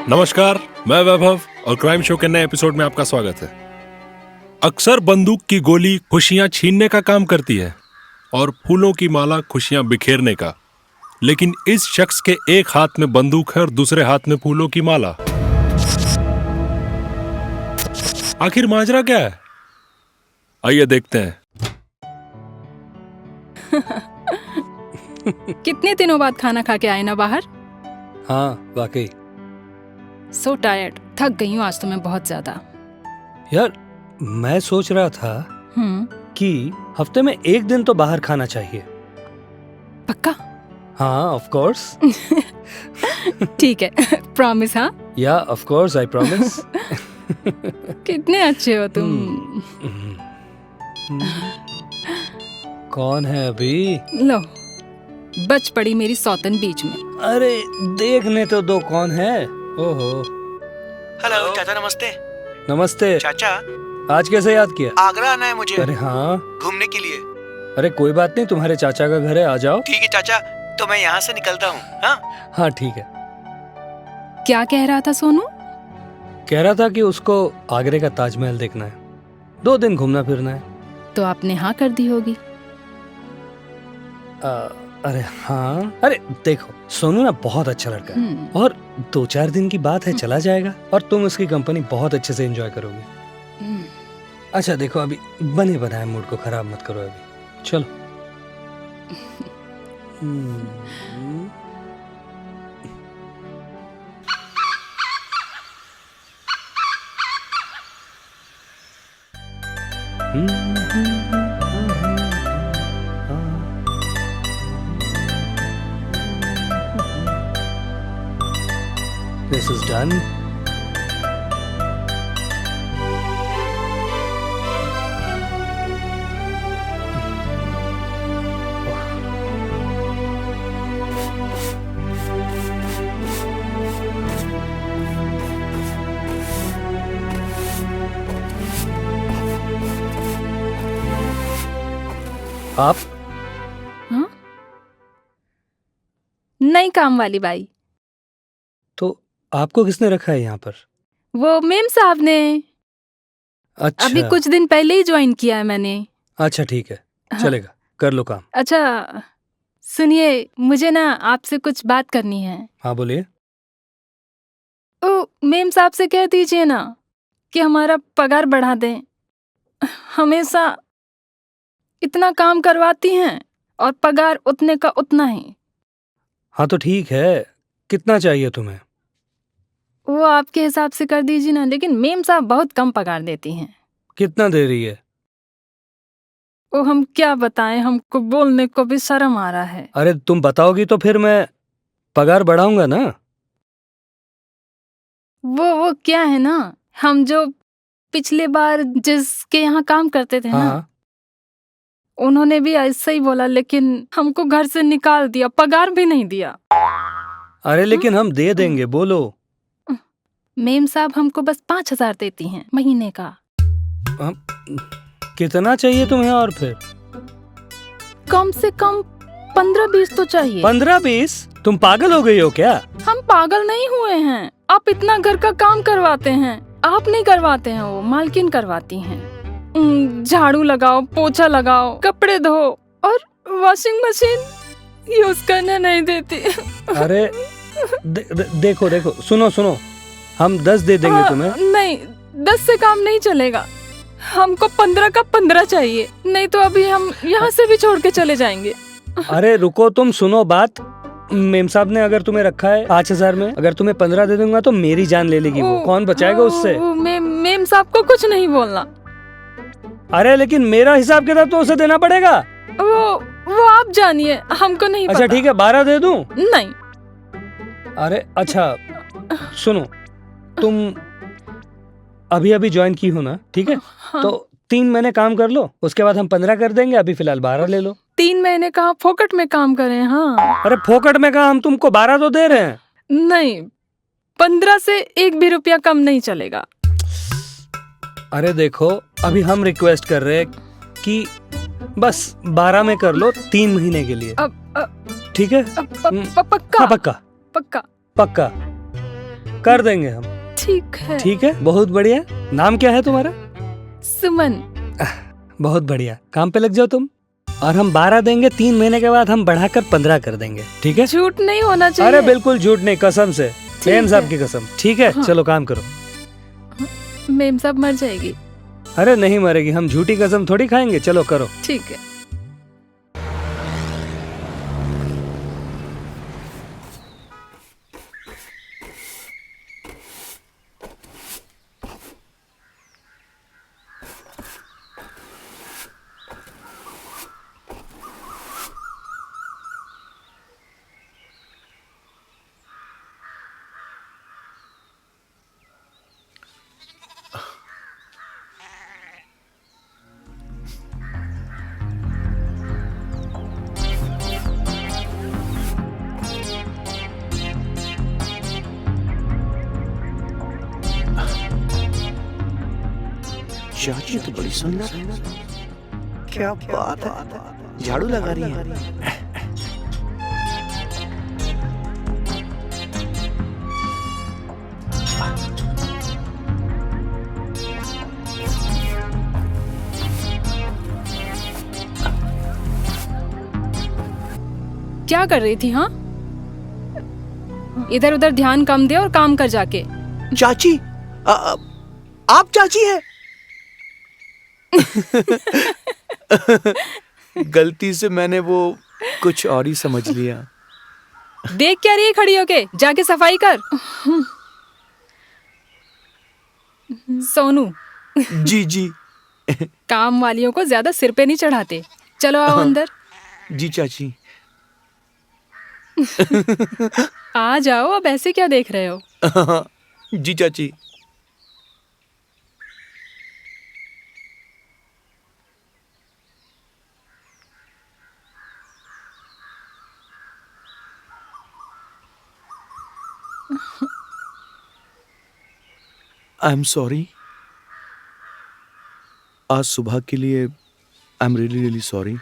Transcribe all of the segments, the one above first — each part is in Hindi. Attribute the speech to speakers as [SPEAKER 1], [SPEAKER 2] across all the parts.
[SPEAKER 1] नमस्कार, मैं वैभव और क्राइम शो के नए एपिसोड में आपका स्वागत है। अक्सर बंदूक की गोली खुशियां छीनने का काम करती है और फूलों की माला खुशियां बिखेरने का, लेकिन इस शख्स के एक हाथ में बंदूक है और दूसरे हाथ में फूलों की माला। आखिर माजरा क्या है? आइए देखते हैं।
[SPEAKER 2] कितने दिनों बाद खाना खा के आए ना बाहर?
[SPEAKER 3] हाँ वाकई
[SPEAKER 2] सो टायर्ड, थक गई हूँ आज तो मैं बहुत ज्यादा।
[SPEAKER 3] यार, मैं सोच रहा था कि हफ्ते में एक दिन तो बाहर खाना चाहिए।
[SPEAKER 2] पक्का?
[SPEAKER 3] हाँ ऑफ कोर्स।
[SPEAKER 2] ठीक है, प्रॉमिस? हाँ
[SPEAKER 3] या ऑफ कोर्स, आई प्रॉमिस।
[SPEAKER 2] कितने अच्छे हो तुम।
[SPEAKER 3] कौन है अभी?
[SPEAKER 2] लो, बच पड़ी मेरी सौतन बीच में।
[SPEAKER 3] अरे देखने तो दो कौन है। ओहो।
[SPEAKER 4] हेलो चाचा, नमस्ते।
[SPEAKER 3] नमस्ते
[SPEAKER 4] चाचा,
[SPEAKER 3] आज कैसे याद किया?
[SPEAKER 4] आगरा आना है मुझे
[SPEAKER 3] अरे हाँ,
[SPEAKER 4] घूमने के लिए।
[SPEAKER 3] अरे कोई बात नहीं, तुम्हारे चाचा का घर है, आ जाओ।
[SPEAKER 4] ठीक है चाचा, तो मैं यहाँ से निकलता हूँ। हाँ
[SPEAKER 3] हाँ ठीक है।
[SPEAKER 2] क्या कह रहा था सोनू?
[SPEAKER 3] कह रहा था कि उसको आगरे का ताजमहल देखना है, 2 दिन घूमना फिरना है।
[SPEAKER 2] तो आपने हाँ कर दी होगी।
[SPEAKER 3] अरे हाँ, अरे देखो सोनू ना बहुत अच्छा लड़का है और 2-4 दिन की बात है, चला जाएगा और तुम उसकी कंपनी बहुत अच्छे से एंजॉय करोगे। अच्छा देखो, अभी बने बनाए मूड को खराब मत करो अभी, चलो। This is done. आप?
[SPEAKER 2] हाँ? नई काम वाली बाई।
[SPEAKER 3] तो आपको किसने रखा है यहाँ पर?
[SPEAKER 2] वो मेम साहब ने।
[SPEAKER 3] अच्छा,
[SPEAKER 2] अभी कुछ दिन पहले ही ज्वाइन किया है मैंने।
[SPEAKER 3] अच्छा ठीक है,
[SPEAKER 2] हाँ।
[SPEAKER 3] चलेगा, कर लो काम।
[SPEAKER 2] अच्छा सुनिए, मुझे ना आपसे कुछ बात करनी है।
[SPEAKER 3] हाँ बोलिए।
[SPEAKER 2] ओ, मेम साहब से कह दीजिए ना कि हमारा पगार बढ़ा दें। हमेशा इतना काम करवाती हैं और पगार उतने का उतना ही।
[SPEAKER 3] हाँ तो ठीक है, कितना चाहिए तुम्हें?
[SPEAKER 2] वो आपके हिसाब से कर दीजिए ना, लेकिन मेम साहब बहुत कम पगार देती हैं।
[SPEAKER 3] कितना दे रही है?
[SPEAKER 2] वो हम क्या बताएं, हमको बोलने को भी शर्म आ रहा है।
[SPEAKER 3] अरे तुम बताओगी तो फिर मैं पगार बढ़ाऊंगा ना।
[SPEAKER 2] वो क्या है ना, हम जो पिछले बार जिसके यहाँ काम करते थे ना,
[SPEAKER 3] हाँ,
[SPEAKER 2] उन्होंने भी ऐसा ही बोला, लेकिन हमको घर से निकाल दिया, पगार भी नहीं दिया।
[SPEAKER 3] अरे लेकिन हम दे देंगे, बोलो।
[SPEAKER 2] मेम साहब हमको बस 5,000 देती हैं महीने का।
[SPEAKER 3] कितना चाहिए तुम्हें? और फिर
[SPEAKER 2] कम से कम 15-20 तो चाहिए।
[SPEAKER 3] 15-20? तुम पागल हो गई हो क्या?
[SPEAKER 2] हम पागल नहीं हुए हैं। आप इतना घर का काम करवाते हैं, आप नहीं करवाते हैं, वो मालकिन करवाती हैं। झाड़ू लगाओ, पोछा लगाओ, कपड़े धो और वॉशिंग मशीन यूज करने नहीं देती।
[SPEAKER 3] अरे देखो देखो, सुनो सुनो, हम 10 दे देंगे तुम्हें।
[SPEAKER 2] नहीं, 10 से काम नहीं चलेगा, हमको 15 का 15 चाहिए, नहीं तो अभी हम यहाँ से भी छोड़ के चले जाएंगे।
[SPEAKER 3] अरे रुको, तुम सुनो बात। मेम साहब ने अगर तुम्हें रखा है 5,000 में, अगर तुम्हें 15 दे दूंगा तो मेरी जान ले लेगी वो। कौन बचाएगा उससे?
[SPEAKER 2] मेम साहब को कुछ नहीं बोलना।
[SPEAKER 3] अरे लेकिन मेरा हिसाब किताब तो उसे देना पड़ेगा।
[SPEAKER 2] वो आप जानिए, हमको नहीं
[SPEAKER 3] अच्छा
[SPEAKER 2] पता।
[SPEAKER 3] ठीक है, 12 दे दूं?
[SPEAKER 2] नहीं।
[SPEAKER 3] अरे अच्छा सुनो, तुम अभी ज्वाइन की हो ना, ठीक है?
[SPEAKER 2] हाँ।
[SPEAKER 3] तो 3 महीने काम कर लो, उसके बाद हम 15 कर देंगे। अभी फिलहाल 12 ले लो।
[SPEAKER 2] 3 महीने का फोकट में काम करें? हाँ।
[SPEAKER 3] अरे फोकट में कहा, हम तुमको 12 तो दे रहे हैं।
[SPEAKER 2] नहीं, 15 से 1 भी रुपया कम नहीं चलेगा।
[SPEAKER 3] अरे देखो, अभी हम रिक्वेस्ट कर रहे हैं कि बस 12 में कर लो 3 महीने के लिए। ठीक है?
[SPEAKER 2] पक्का?
[SPEAKER 3] हाँ पक्का
[SPEAKER 2] पक्का?
[SPEAKER 3] पक्का। कर देंगे हम।
[SPEAKER 2] ठीक है।
[SPEAKER 3] ठीक है, बहुत बढ़िया। नाम क्या है तुम्हारा?
[SPEAKER 2] सुमन।
[SPEAKER 3] बहुत बढ़िया, काम पे लग जाओ तुम। और हम 12 देंगे, 3 महीने के बाद हम बढ़ाकर 15 कर देंगे। ठीक है?
[SPEAKER 2] झूठ नहीं होना चाहिए।
[SPEAKER 3] अरे बिल्कुल झूठ नहीं, कसम से, मेम साहब की कसम। ठीक है,
[SPEAKER 2] हाँ।
[SPEAKER 3] चलो काम करो।
[SPEAKER 2] मेम साहब मर जाएगी।
[SPEAKER 3] अरे नहीं मरेगी, हम झूठी कसम थोड़ी खाएंगे। चलो करो।
[SPEAKER 2] ठीक है।
[SPEAKER 4] चाची तो बड़ी सुंदर है। क्या बात है, झाड़ू लगा रही है।
[SPEAKER 2] क्या कर रही थी? हाँ, इधर उधर ध्यान कम दे और काम कर जाके।
[SPEAKER 4] चाची, आप चाची हैं? गलती से मैंने वो कुछ और ही समझ लिया।
[SPEAKER 2] देख क्या रही है खड़ी होके? जाके सफाई कर। सोनू,
[SPEAKER 4] जी जी।
[SPEAKER 2] काम वालियों को ज्यादा सिर पे नहीं चढ़ाते। चलो आओ अंदर।
[SPEAKER 4] जी चाची।
[SPEAKER 2] आ जाओ, अब ऐसे क्या देख रहे हो?
[SPEAKER 4] जी चाची। I am sorry. आज सुबह के लिए I am really really sorry.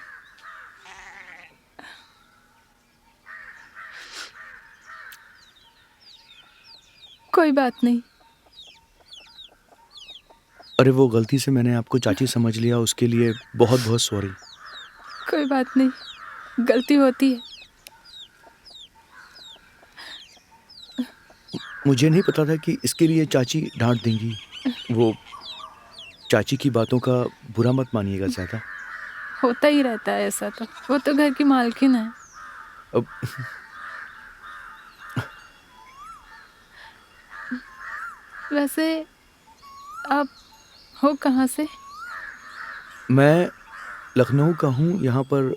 [SPEAKER 2] कोई बात नहीं।
[SPEAKER 4] अरे वो गलती से मैंने आपको चाची समझ लिया, उसके लिए बहुत बहुत सॉरी।
[SPEAKER 2] कोई बात नहीं, गलती होती है।
[SPEAKER 4] मुझे नहीं पता था कि इसके लिए चाची डांट देंगी। वो चाची की बातों का बुरा मत मानिएगा ज़्यादा।
[SPEAKER 2] होता ही रहता है ऐसा, तो वो तो घर की मालकिन है।
[SPEAKER 4] अब
[SPEAKER 2] वैसे आप हो कहाँ से?
[SPEAKER 4] मैं लखनऊ का हूँ, यहाँ पर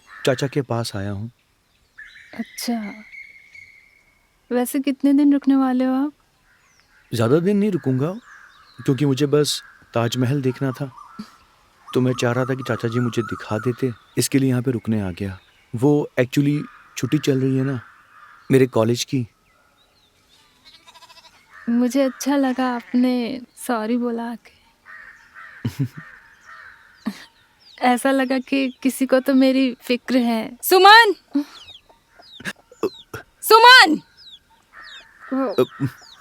[SPEAKER 4] चाचा के पास आया हूँ।
[SPEAKER 2] अच्छा, वैसे कितने दिन रुकने वाले हो आप?
[SPEAKER 4] ज़्यादा दिन नहीं रुकूंगा, क्योंकि मुझे बस ताजमहल देखना था। तो मैं चाह रहा था कि चाचा जी मुझे दिखा देते, इसके लिए यहाँ पे रुकने आ गया। वो एक्चुअली छुट्टी चल रही है ना मेरे कॉलेज की।
[SPEAKER 2] मुझे अच्छा लगा आपने सॉरी बोला के। ऐसा लगा कि किसी को तो मेरी फिक्र है। सुमन, सुमन!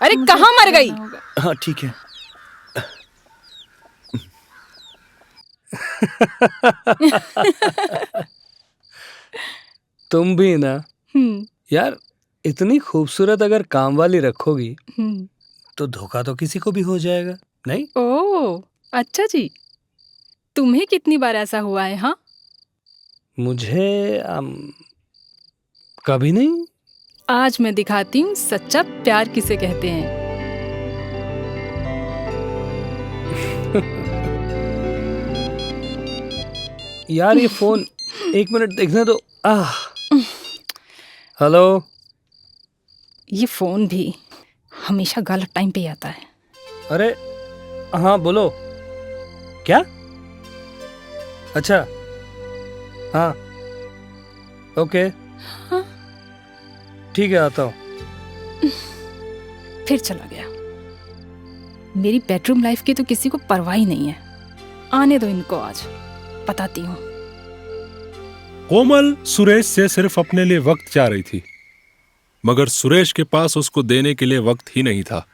[SPEAKER 2] अरे कहाँ मर गई?
[SPEAKER 4] हाँ ठीक है।
[SPEAKER 3] तुम भी ना यार, इतनी खूबसूरत अगर काम वाली रखोगी तो धोखा तो किसी को भी हो जाएगा, नहीं?
[SPEAKER 2] ओह, अच्छा जी। तुम्हें कितनी बार ऐसा हुआ है? हाँ,
[SPEAKER 3] मुझे कभी नहीं।
[SPEAKER 2] आज मैं दिखाती हूँ सच्चा प्यार किसे कहते हैं।
[SPEAKER 3] यार ये फोन 1 मिनट देखने दो। हेलो।
[SPEAKER 2] ये फोन भी हमेशा गलत टाइम पे आता है।
[SPEAKER 3] अरे हाँ बोलो। क्या? अच्छा, हाँ ओके, ठीक है आता हूँ।
[SPEAKER 2] फिर चला गया। मेरी बेडरूम लाइफ की तो किसी को परवाह ही नहीं है। आने दो इनको, आज बताती हूँ।
[SPEAKER 1] कोमल सुरेश से सिर्फ अपने लिए वक्त चाह रही थी। मगर सुरेश के पास उसको देने के लिए वक्त ही नहीं था।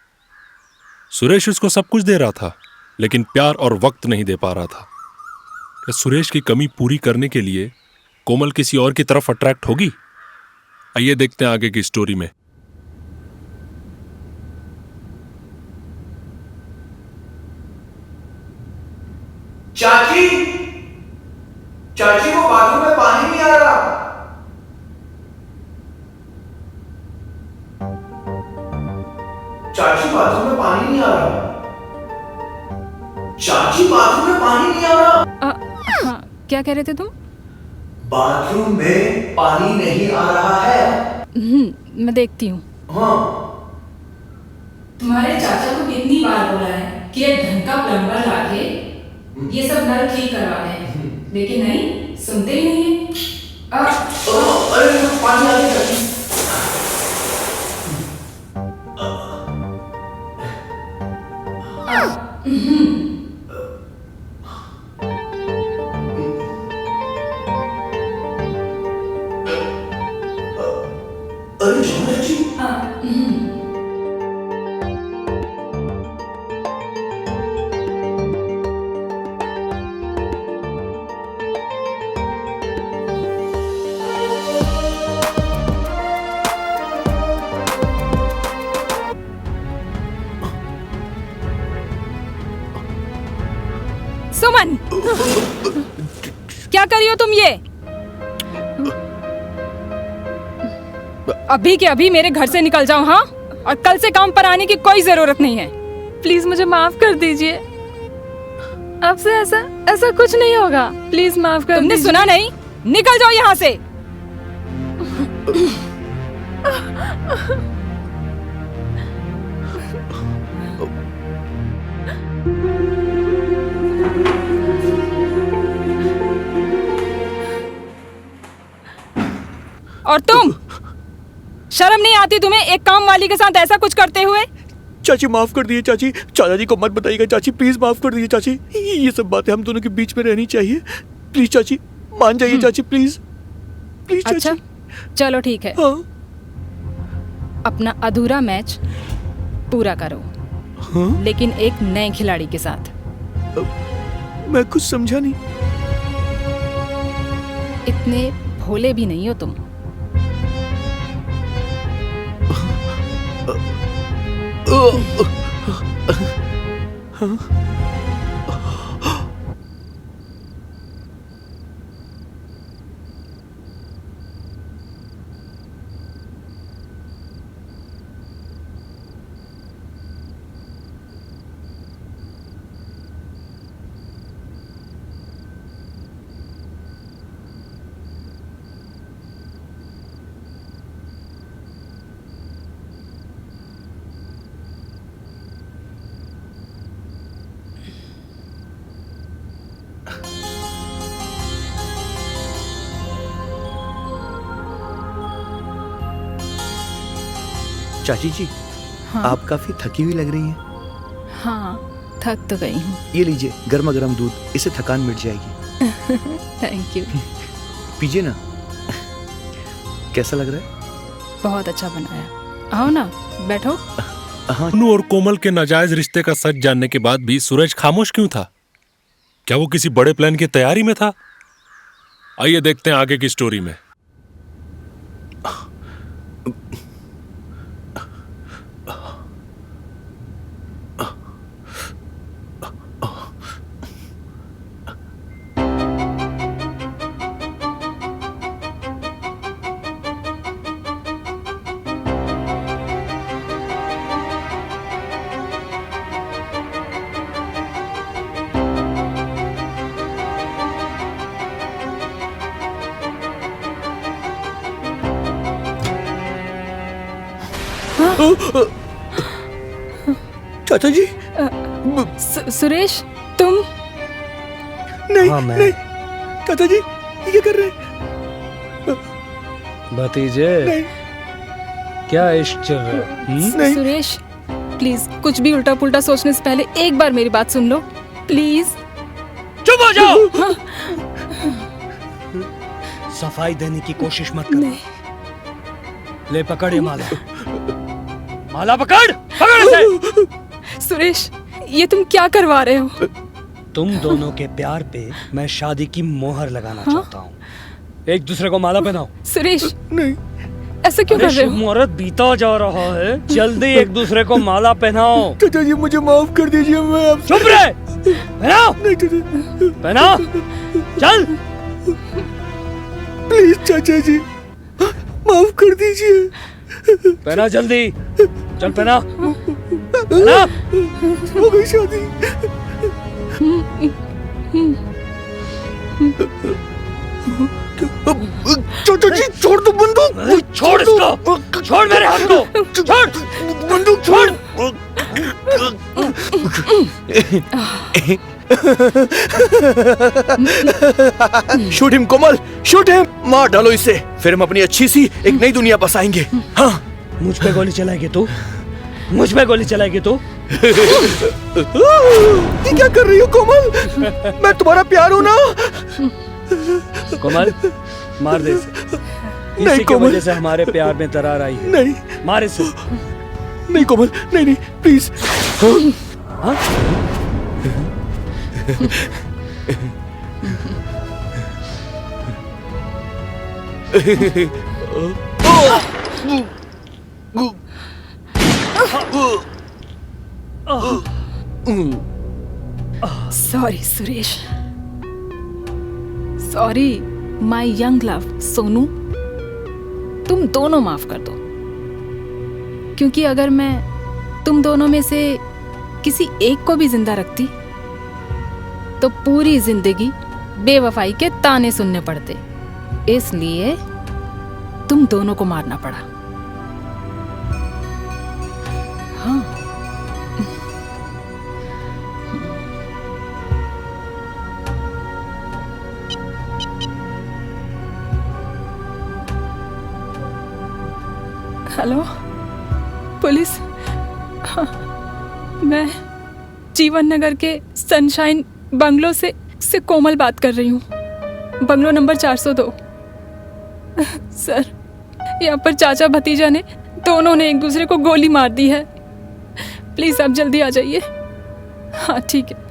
[SPEAKER 1] सुरेश उसको सब कुछ दे रहा था, लेकिन प्यार और वक्त नहीं दे पा रहा था। क्या सुरेश की कमी पूरी करने के लिए कोमल किसी और की तरफ अट्रैक्ट होगी? आइए देखते हैं आगे की स्टोरी में।
[SPEAKER 5] चाची, चाची वो बाथरूम में पानी नहीं आ रहा। चाची बाथरूम में पानी नहीं आ रहा। चाची बाथरूम में पानी नहीं आ रहा।
[SPEAKER 2] हाँ, क्या कह रहे थे तुम?
[SPEAKER 5] बाथरूम में पानी नहीं आ रहा है।
[SPEAKER 2] मैं देखती हूँ।
[SPEAKER 5] हाँ।
[SPEAKER 6] तुम्हारे चाचा को कितनी बार बोला है कि एक ढंग का प्लम्बर लाके ये सब नल ठीक करवा दें, लेकिन नहीं, सुनते ही नहीं है।
[SPEAKER 5] अरे पानी आ गया चाची। अरे चाची।
[SPEAKER 2] सुमन, क्या कर रही हो तुम ये? अभी के अभी मेरे घर से निकल जाओ, हाँ? और कल से काम पर आने की कोई जरूरत नहीं है। प्लीज मुझे माफ कर दीजिए। अब से ऐसा कुछ नहीं होगा। प्लीज माफ कर तुमने सुना नहीं? निकल जाओ यहाँ से। और तुम, शर्म नहीं आती तुम्हें एक काम वाली के साथ ऐसा कुछ करते हुए?
[SPEAKER 4] चाची माफ कर दिए चाची, चाचा जी को मत बताइएगा चाची, प्लीज माफ कर दीजिए चाची। ये सब बातें हम दोनों के बीच में रहनी चाहिए। प्लीज चाची मान जाइए चाची, प्लीज प्लीज चाची।
[SPEAKER 2] अच्छा चलो ठीक है।
[SPEAKER 4] हाँ।
[SPEAKER 2] अपना अधूरा मैच पूरा करो।
[SPEAKER 4] हाँ?
[SPEAKER 2] लेकिन एक नए खिलाड़ी के साथ।
[SPEAKER 4] मैं कुछ समझा नहीं।
[SPEAKER 2] इतने भोले भी नहीं हो तुम।
[SPEAKER 4] हाँ? चाची जी,
[SPEAKER 2] हाँ?
[SPEAKER 4] आप काफी थकी हुई लग रही हैं।
[SPEAKER 2] हाँ, थक तो गई हूँ।
[SPEAKER 4] ये लीजिए गर्मा गर्म दूध, इससे थकान मिट जाएगी।
[SPEAKER 2] Thank you.
[SPEAKER 4] पीजिए ना। कैसा लग रहा है?
[SPEAKER 2] बहुत अच्छा बनाया। आओ ना, बैठो।
[SPEAKER 4] हाँ।
[SPEAKER 1] अनु और कोमल के नाजायज रिश्ते का सच जानने के बाद भी सूरज खामोश क्यों था? क्या वो किसी बड़े प्लान की तैयारी में था? आइए देखते हैं आगे की स्टोरी में।
[SPEAKER 4] चाचा जी।
[SPEAKER 2] सुरेश, तुम?
[SPEAKER 4] नहीं,
[SPEAKER 3] हाँ, मैं।
[SPEAKER 4] नहीं चाचा जी, ये क्या कर रहे हैं?
[SPEAKER 3] भतीजे,
[SPEAKER 4] नहीं।
[SPEAKER 3] क्या इश्क चल रहा है?
[SPEAKER 4] नहीं।
[SPEAKER 2] सुरेश, प्लीज कुछ भी उल्टा पुल्टा सोचने से पहले एक बार मेरी बात सुन लो, प्लीज।
[SPEAKER 3] चुप हो जाओ। सफाई देने की कोशिश मत करो। ले पकड़ ये माला। माला पकड़, पकड़ इसे।
[SPEAKER 2] सुरेश, ये तुम क्या करवा रहे हो?
[SPEAKER 3] तुम दोनों के प्यार पे मैं शादी की मोहर लगाना
[SPEAKER 2] हाँ?
[SPEAKER 3] चाहता हूँ। एक दूसरे को माला पहनाओ।
[SPEAKER 2] सुरेश,
[SPEAKER 4] नहीं,
[SPEAKER 2] ऐसा क्यों
[SPEAKER 3] अरे
[SPEAKER 2] कर रहे
[SPEAKER 3] शुभ
[SPEAKER 2] हो?
[SPEAKER 3] मुहूर्त बीता जा रहा है, जल्दी एक दूसरे को माला पहनाओ।
[SPEAKER 4] चाचा जी मुझे माफ कर दीजिए, मैं अब
[SPEAKER 3] चुप रहे, पहनाओ,
[SPEAKER 4] नहीं चाचा,
[SPEAKER 3] पहनाओ, चल।
[SPEAKER 4] प्लीज चाचा जी माफ कर दीजिए।
[SPEAKER 3] पहना जल्दी, चल पहना, पहना।
[SPEAKER 4] हो गई शादी। चाचा जी छोड़ दो बंदूक।
[SPEAKER 3] अरे छोड़ इसको, छोड़ मेरे हाथ को, छोड़
[SPEAKER 4] बंदूक छोड़। शूट हिम कोमल, शूट हिम, मार डालो इसे, फिर हम अपनी अच्छी सी एक नई दुनिया बसाएंगे। हाँ,
[SPEAKER 3] मुझ पे गोली चलाएगी तू, मुझ पे गोली चलाएगी तू।
[SPEAKER 4] ये क्या कर रही हो कोमल? मैं तुम्हारा प्यार हूं ना।
[SPEAKER 3] कोमल, मार दे इसे।
[SPEAKER 4] नहीं
[SPEAKER 3] इसी की
[SPEAKER 4] कोमल।
[SPEAKER 3] वजह से हमारे प्यार में दरार आई है।
[SPEAKER 4] नहीं
[SPEAKER 3] मार इसे।
[SPEAKER 4] नहीं कोमल, नहीं नहीं प्लीज।
[SPEAKER 3] हाँ?
[SPEAKER 2] Sorry Suresh, sorry my young love. Sonu, तुम दोनों माफ कर दो, क्योंकि अगर मैं तुम दोनों में से किसी एक को भी जिंदा रखती तो पूरी जिंदगी बेवफाई के ताने सुनने पड़ते, इसलिए तुम दोनों को मारना पड़ा। हाँ, हेलो पुलिस। हाँ, मैं जीवन नगर के सनशाइन बंगलो से कोमल बात कर रही हूँ, बंगलो नंबर 402। सर, यहाँ पर चाचा भतीजा ने दोनों ने एक दूसरे को गोली मार दी है। प्लीज आप जल्दी आ जाइए। हाँ ठीक है।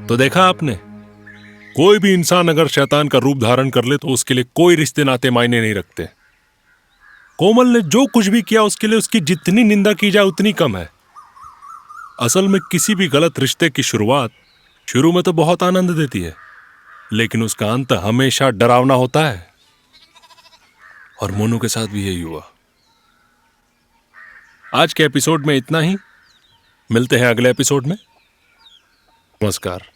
[SPEAKER 1] तो देखा आपने, कोई भी इंसान अगर शैतान का रूप धारण कर ले तो उसके लिए कोई रिश्ते नाते मायने नहीं रखते। कोमल ने जो कुछ भी किया उसके लिए उसकी जितनी निंदा की जाए उतनी कम है। असल में किसी भी गलत रिश्ते की शुरुआत शुरू में तो बहुत आनंद देती है, लेकिन उसका अंत हमेशा डरावना होता है। और मोनू के साथ भी यही हुआ। आज के एपिसोड में इतना ही, मिलते हैं अगले एपिसोड में। नमस्कार।